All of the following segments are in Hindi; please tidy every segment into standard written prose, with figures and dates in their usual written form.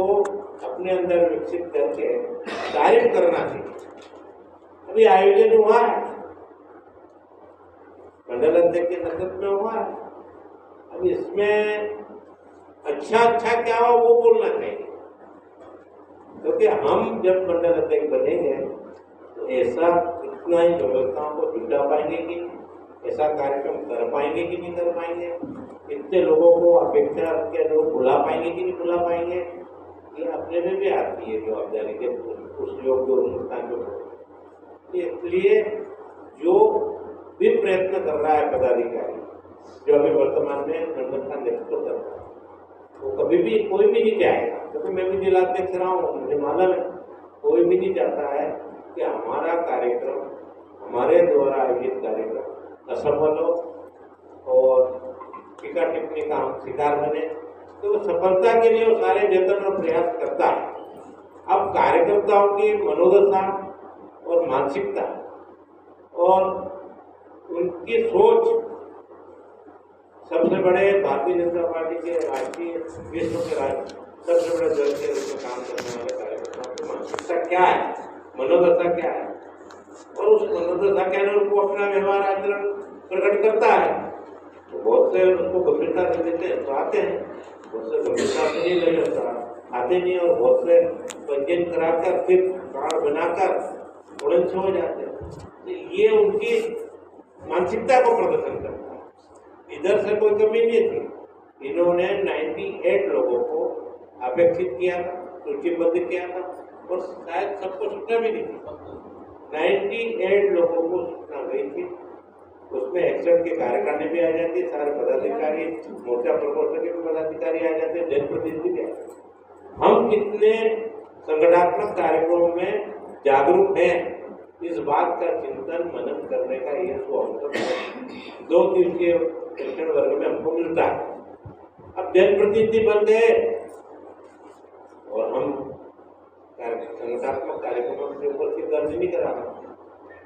अपने अंदर विकसित करके तारीफ करना चाहिए। अभी आयोजन हुआ है, मंडल अध्यक्ष के नेतृत्व में हुआ है, अब इसमें अच्छा क्या हो वो बोलना चाहिए, क्योंकि हम जब मंडल अध्यक्ष बनेंगे तो ऐसा इतना ही व्यवस्थाओं को जुटा पाएंगे कि ऐसा कार्यक्रम कर पाएंगे कि नहीं कर पाएंगे, इतने लोगों को अपेक्षा के लोग बुला पाएंगे कि नहीं बुला पाएंगे, ये अपने में भी आती है जवाबदारी के उस योग जो अनुष्ठान को। इसलिए जो भी प्रयत्न कर रहा है पदाधिकारी जो अभी वर्तमान में मंडल का नेतृत्व कर रहा है, वो कभी भी कोई भी नहीं चाहेगा, क्योंकि मैं भी जिलाध्यक्ष रहा हूँ, मुझे मालूम है, कोई भी नहीं चाहता है कि हमारा कार्यक्रम, हमारे द्वारा आयोजित कार्यक्रम असफल हो और टीका टिप्पणी का हम शिकार बने। तो सफलता के लिए वो सारे जतन और प्रयास करता है। अब कार्यकर्ताओं की मनोदशा और मानसिकता और उनकी सोच सबसे बड़े भारतीय जनता पार्टी के राष्ट्रीय विश्व के सबसे बड़े दल के रूप में काम करने वाले कार्यकर्ताओं की मानसिकता क्या है, मनोदशा क्या है, और उस मनोदशा के अनुरूप वो अपना व्यवहार आचरण प्रकट करता है। तो बहुत से उसको गंभीरता से लेते हैं तो आते हैं, बहुत से गंभीरता से नहीं ले लेता आते नहीं, और बहुत से पंजीयन कराकर फिर कार्ड बनाकर तुरंत से हो जाते हैं। तो ये उनकी मानसिकता को प्रदर्शन करता है। इधर से कोई कमी नहीं थी, इन्होंने 98 लोगों को अपेक्षित किया था, सूचीबद्ध किया था, और शायद सबको सूचना भी नहीं थी। 98 लोगों को सूचना गई थी, उसमें एक्सेप्ट के कार्यकारिणी भी आ जाती है, सारे पदाधिकारी, मोर्चा प्रकोष्ठ के भी पदाधिकारी आ जाते हैं, जनप्रतिनिधि भी आ जाते हैं। हम कितने संगठनात्मक कार्यक्रमों में जागरूक हैं, इस बात का चिंतन मनन करने का ये अवसर 2 दिवसीय शिक्षण वर्ग में हमको मिलता है। अब जनप्रतिनिधि बन गए और हम संगठनात्मक कार्यक्रमों से उपस्थित दर्ज नहीं करा रहा,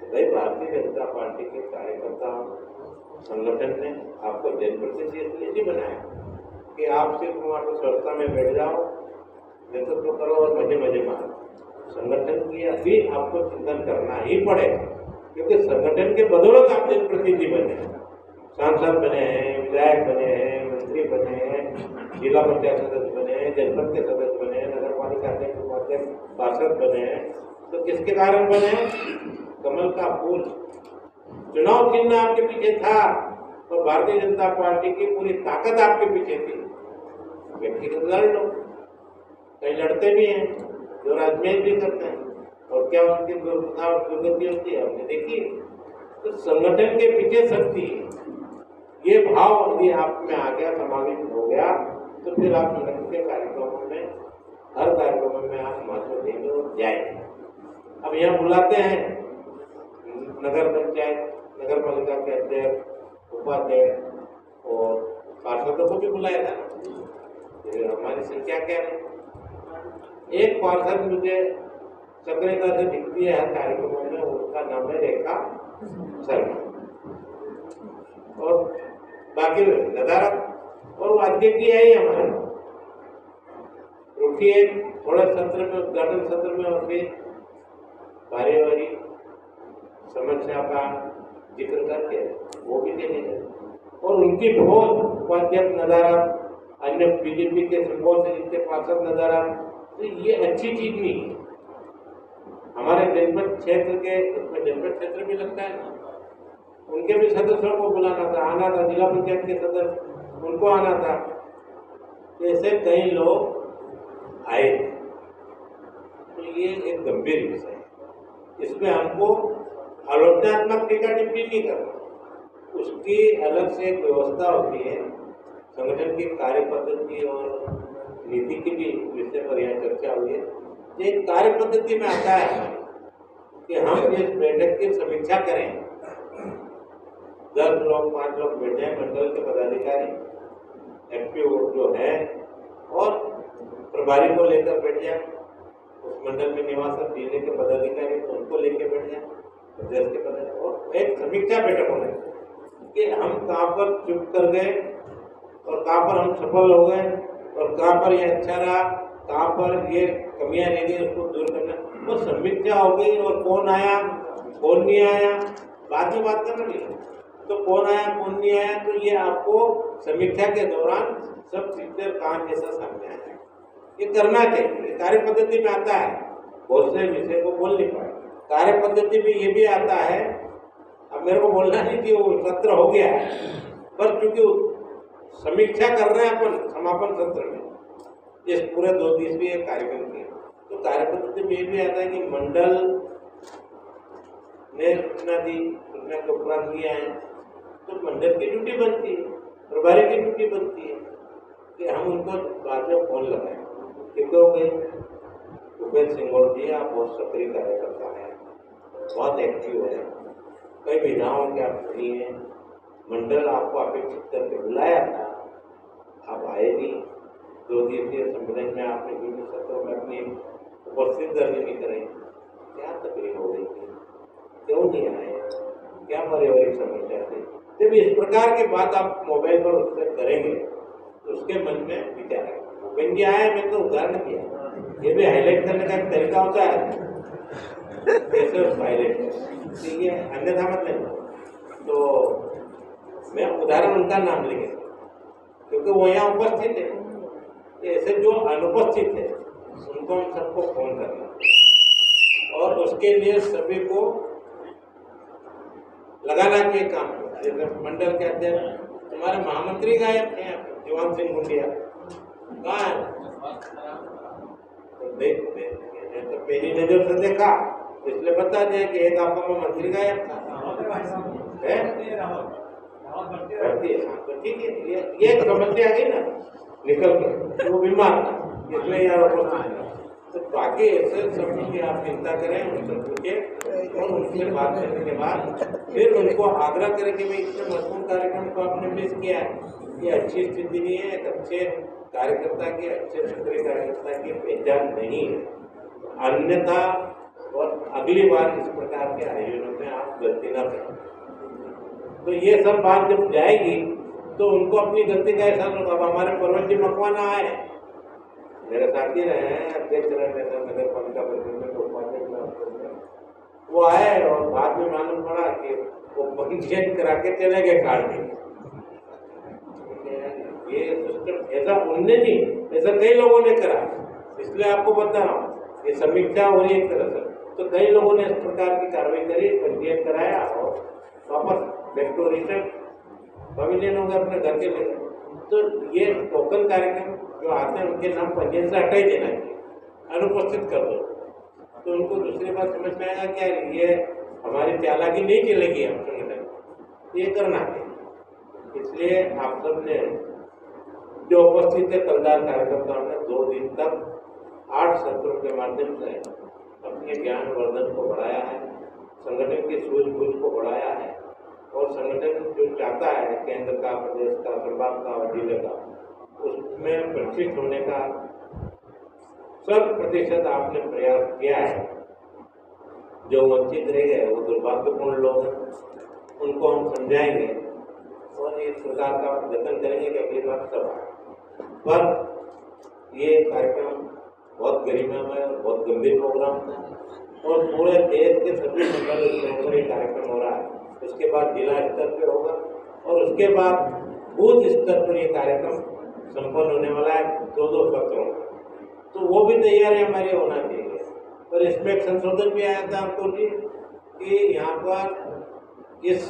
तो भाई भारतीय जनता पार्टी के कार्यकर्ताओं संगठन ने आपको जनप्रतिनिधि इसलिए नहीं बनाया कि आप सिर्फ वहाँ पर संस्था में बैठ जाओ, नेतृत्व करो और मजे मजे मारो। संगठन की अभी आपको चिंतन करना ही पड़ेगा, क्योंकि संगठन के बदौलत आप जनप्रतिनिधि बने हैं, सांसद बने हैं, विधायक बने हैं, मंत्री बने हैं, जिला पंचायत सदस्य बने हैं, जनपद के सदस्य बने हैं, नगर पालिका अध्यक्ष उपाध्यक्ष पार्षद बने हैं। तो किसके कारण बने? कमल का फूल। चुनाव चिन्ह आपके पीछे था और भारतीय जनता पार्टी की पूरी ताकत आपके पीछे थी। व्यक्तिगत लड़ लो, कई लड़ते भी हैं, जो राजमेल भी करते हैं, और क्या उनकी दुर्घटना और दुर्गति होती है आपने देखी। तो संगठन के पीछे शक्ति, ये भाव यदि आप में आ गया, समावित हो गया, तो फिर आप संगठन के कार्यक्रमों में, हर कार्यक्रमों में आप महत्व देंगे और जाएंगे। अब यहाँ बुलाते हैं नगर पंचायत, नगर पालिका के अध्यक्ष, उपाध्यक्ष और पार्षदों को भी बुलाया था। हमारी संख्या क्या है? एक पार्षद मुझे सक्रियता से दिखती है हर कार्यक्रमों में, उसका नाम है रेखा शर्मा, और बाकी नदारत, और वो अध्यक्ष ही है ही हमारे। रुकिए थोड़े सत्र में, उद्घाटन सत्र में, और फिर बारी समस्या का जिक्र करके वो भी देने, और उनकी बहुत उपाध्यक्ष नदारत, अन्य बीजेपी के बहुत से जितने पार्षद नदारत, तो ये अच्छी चीज नहीं है। हमारे जनपद क्षेत्र के, इसमें जनपद क्षेत्र भी लगता है, उनके भी सदस्यों को बुलाना था, आना था, जिला पंचायत के सदस्य उनको आना था, ऐसे कई लोग आए। तो ये एक गंभीर विषय है, इसमें हमको आलोचनात्मक टीका टिप्पणी नहीं करना, उसकी अलग से एक व्यवस्था होती है। संगठन की कार्य पद्धति और नीति की भी विषय पर यहाँ चर्चा हुई है। एक कार्य पद्धति में आता है कि हम इस बैठक की समीक्षा करें, 10 लोग 5 लोग बैठ जाए, मंडल के पदाधिकारी, एफपीओ जो है, और प्रभारी को लेकर बैठ जाए, उस मंडल में निवासन जिले के पदाधिकारी उनको लेकर बैठ जाए, प्रदेश के पदाधिकारी, और एक समीक्षा बैठक होने कि हम कहाँ पर चुप कर गए और कहाँ पर हम सफल हो गए और कहाँ पर ये अच्छा रहा कहाँ पर ये कमियां रह गई उसको दूर करना, वो समीक्षा हो गई। और कौन आया कौन नहीं आया बाद में बात करना नहीं, तो कौन आया कौन नहीं आया तो ये आपको समीक्षा के दौरान सब पिक्चर कान जैसा सामने आया। ये करना चाहिए, कार्य पद्धति में आता है। बहुत से विषय को बोल नहीं पाए, कार्य पद्धति में ये भी आता है। अब मेरे को बोलना नहीं कि वो सत्र हो गया है, पर चूंकि समीक्षा कर रहे हैं अपन समापन सत्र में इस पूरे 2 दिवसीय कार्यक्रम के, तो कार्य पद्धति में ये भी आता है कि मंडल ने सूचना दी, सूचना के उपरांत किया है, तो मंडल की ड्यूटी बनती है, प्रभारी की ड्यूटी बनती है कि हम उनको बाद में फोन लगाएं। क्योंकि भूपेंद्र सिंह जी आप बहुत सक्रिय कार्यकर्ता हैं, बहुत एक्टिव है, कई विधाओं के आप सुनी है, मंडल आपको अपेक्षित करके बुलाया था, आप आए भी। 2 दिवसीय सम्मेलन में आपने विभिन्न सत्रों में अपनी उपस्थित दर्ज नहीं कराई, क्या तकलीफ हो गई थी, क्यों नहीं आए, क्या पारिवारिक समस्या थी? जब इस प्रकार की बात आप मोबाइल पर उससे करेंगे तो उसके मन में विचार है। भूपेंद्र जी आए, मैं तो उदाहरण दिया, ये भी हाईलाइट करने का एक तरीका होता है, कैसे उसको हाईलाइट करें, ये अन्यथा मत लेना। तो मैं उदाहरण उनका नाम लेंगे क्योंकि वो यहाँ उपस्थित है। ऐसे जो अनुपस्थित है उनको हम सबको फोन करना और उसके लिए सभी को लगाना के काम। जैसे मंडल के अध्यक्ष हमारे महामंत्री गायब हैं, जीवन सिंह मुंडिया कहाँ है? तो पहली नजर से देखा इसलिए बता दिया कि एक आपका मंत्री गायब था, तो ठीक है, ये समस्या आ गई ना निकल के, वो बीमार था इसलिए यार उपस्थित। तो बाकी ऐसे सब की आप चिंता करें, उनसे पूछे और उनसे बात करने के बाद फिर उनको आग्रह करें कि भाई इतने महत्वपूर्ण कार्यक्रम को आपने मिस किया है, ये अच्छी स्थिति नहीं है, एक अच्छे कार्यकर्ता की, अच्छे सक्रिय कार्यकर्ता की पहचान नहीं है, अन्यथा और अगली बार इस प्रकार के आयोजनों में आप गलती न करें। तो ये सब बात जब जाएगी तो उनको अपनी गलती का एहसास होगा। अब हमारे पर्वत जी मकवाना आए, मेरे साथी रहे हैं, अध्यक्ष रहे नगर पालिका परिषद में, वो आए और बाद में मालूम पड़ा कि वो पंजीयन करा के चले गए कार्ड में। ये सिस्टम ऐसा उनने नहीं, ऐसा कई लोगों ने करा, इसलिए आपको बता रहा हूँ ये समीक्षा हो रही है एक तरह से। तो कई लोगों ने इस प्रकार की कार्रवाई करी, पंजीयन कराया और वापस बैक टू रिटर्न पवेलियन हो गए अपने घर के लिए। तो ये टोकन कार्यक्रम जो आते हैं उनके नाम पंजीयन से हटा ही देना चाहिए, अनुपस्थित कर दो, तो उनको दूसरी बात समझ में आएगा क्या ये हमारी चालाकी नहीं चलेगी, हम संगठन ये करना है। इसलिए आप सब ने जो उपस्थित है कलदार कार्यकर्ताओं ने 2 दिन तक 8 सत्रों के माध्यम से अपने ज्ञान वर्धन को बढ़ाया है, संगठन की सूझबूझ को बढ़ाया है और संगठन जो चाहता है केंद्र का, प्रदेश का, संभाग का और जिले का, उसमें प्रशिक्षित होने का 100% आपने प्रयास किया है। जो वंचित रह गए वो दुर्भाग्यपूर्ण लोग हैं, उनको हम समझाएंगे और इस प्रकार का जतन करेंगे कि अगली बार सब आए। पर ये कार्यक्रम बहुत गरिमामय और बहुत गंभीर प्रोग्राम था और पूरे देश के सभी मंडल स्तर पर ये कार्यक्रम हो रहा है। उसके बाद जिला स्तर पर होगा और उसके बाद बूथ स्तर पर ये कार्यक्रम संपन्न होने वाला है 2-2 सत्रों में। तो वो भी तैयारी हमारी होना चाहिए। पर इसमें एक संशोधन भी आया था आपको जी कि यहाँ पर इस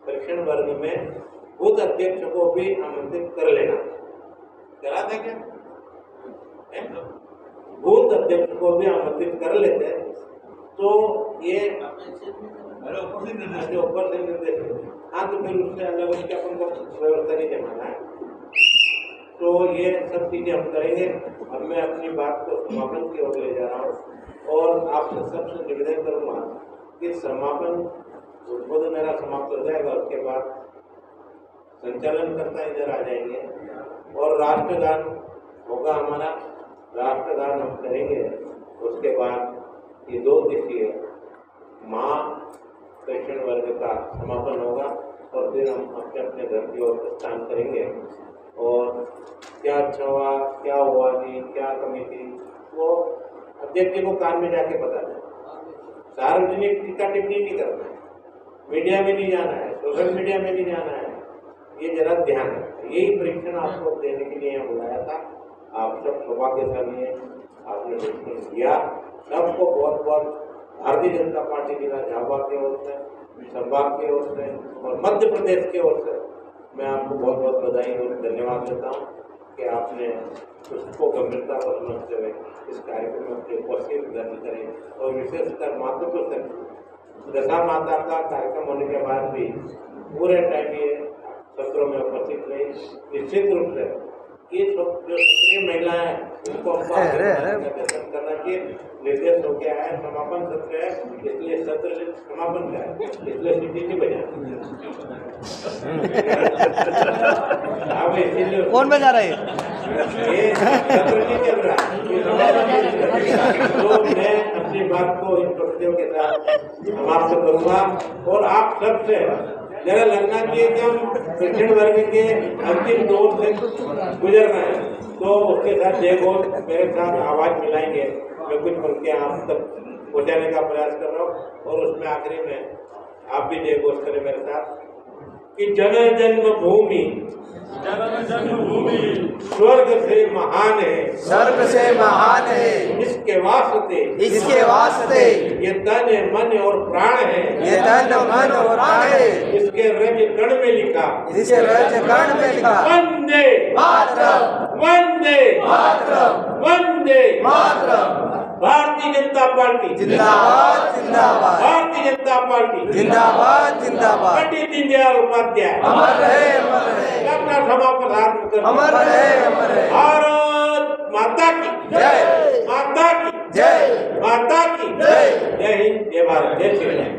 परीक्षण वर्ग में बूथ अध्यक्ष को भी आमंत्रित कर लेना। करा था क्या? बूथ अध्यक्ष को भी आमंत्रित कर लेते तो ये ऊपर से निर्देश, हाँ, तो फिर उससे अलग उसके अपन को व्यवस्था नहीं जमाना है। तो ये सब चीजें हम करेंगे। अब मैं अपनी बात को समापन की ओर ले जा रहा हूँ और आपसे सबसे निवेदन करूँगा कि समापन उद्बोधन मेरा समाप्त हो जाएगा, उसके बाद संचालनकर्ता इधर आ जाएंगे और राष्ट्रगान होगा हमारा, राष्ट्रगान हम करेंगे। उसके बाद ये 2 दिवसीय महापरीक्षण वर्ग का समापन होगा और फिर हम अपने अपने घर की ओर प्रस्थान करेंगे और क्या अच्छा हुआ, क्या हुआ नहीं, क्या कमी थी, वो अध्यक्ष जी को कान में जाके बता दें। सार्वजनिक टीका टिप्पणी नहीं करना है, मीडिया में नहीं जाना है, सोशल मीडिया में नहीं जाना है, ये जरा ध्यान रखें। यही परीक्षण आपको देने के लिए यहाँ बुलाया था। आप सब सौभाग्यशाली हैं, आपने परीक्षण दिया। सबको बहुत बहुत भारतीय जनता पार्टी जिला झाबुआ की ओर से, संभाग की ओर से और मध्य प्रदेश की ओर से मैं आपको बहुत बहुत बधाई और धन्यवाद देता हूँ कि आपने उसको गंभीरता पर समझते हुए इस कार्यक्रम में उपस्थित दर्ज करें और विशेषकर मातृत्व से दशा माता का कार्यक्रम होने के बाद भी पूरे टाइम ये सत्रों में उपस्थित रही। निश्चित रूप से ये सब जो सक्रिय महिलाएं हैं उनको दर्शन करना चाहिए। निर्देश हो गया है, समापन सत्र है, इसलिए सत्र समापन का है, इसलिए सीटी नहीं बजा। अब इसीलिए कौन बजा रहे हैं? ये सत्र नहीं चल रहा है। तो मैं अपनी बात को इन प्रश्नों के साथ समाप्त करूंगा और आप सबसे जरा लगना चाहिए कि हम शिक्षण वर्ग के अंतिम दौर से गुजर रहे हैं, तो उसके साथ जय घोष मेरे साथ आवाज मिलाएंगे। मैं कुछ पंक्तियां आप तक पहुंचाने का प्रयास कर रहा हूँ और उसमें आखिरी में आप भी जय घोष करें मेरे साथ कि जन जन्मभूमि स्वर्ग से महान है, स्वर्ग से महान है, इसके वास्ते ये तन मन और प्राण है, ये तन मन और प्राण है, इसके रज कण में लिखा, जिसे रजगण में लिखा, वंदे मातरम, वंदे मातरम, वंदे मातरम। भारतीय जनता पार्टी जिंदाबाद, जिंदाबाद, भारतीय जनता पार्टी जिंदाबाद, जिंदाबाद। पंडित दीनदयाल उपाध्याय अमर रहे, अमर रहे, अपना सभा प्रधान कर अमर रहे, अमर रहे। भारत माता की जय, माता की जय, माता की जय। जय हिंद, जय भारत, जय श्री राम।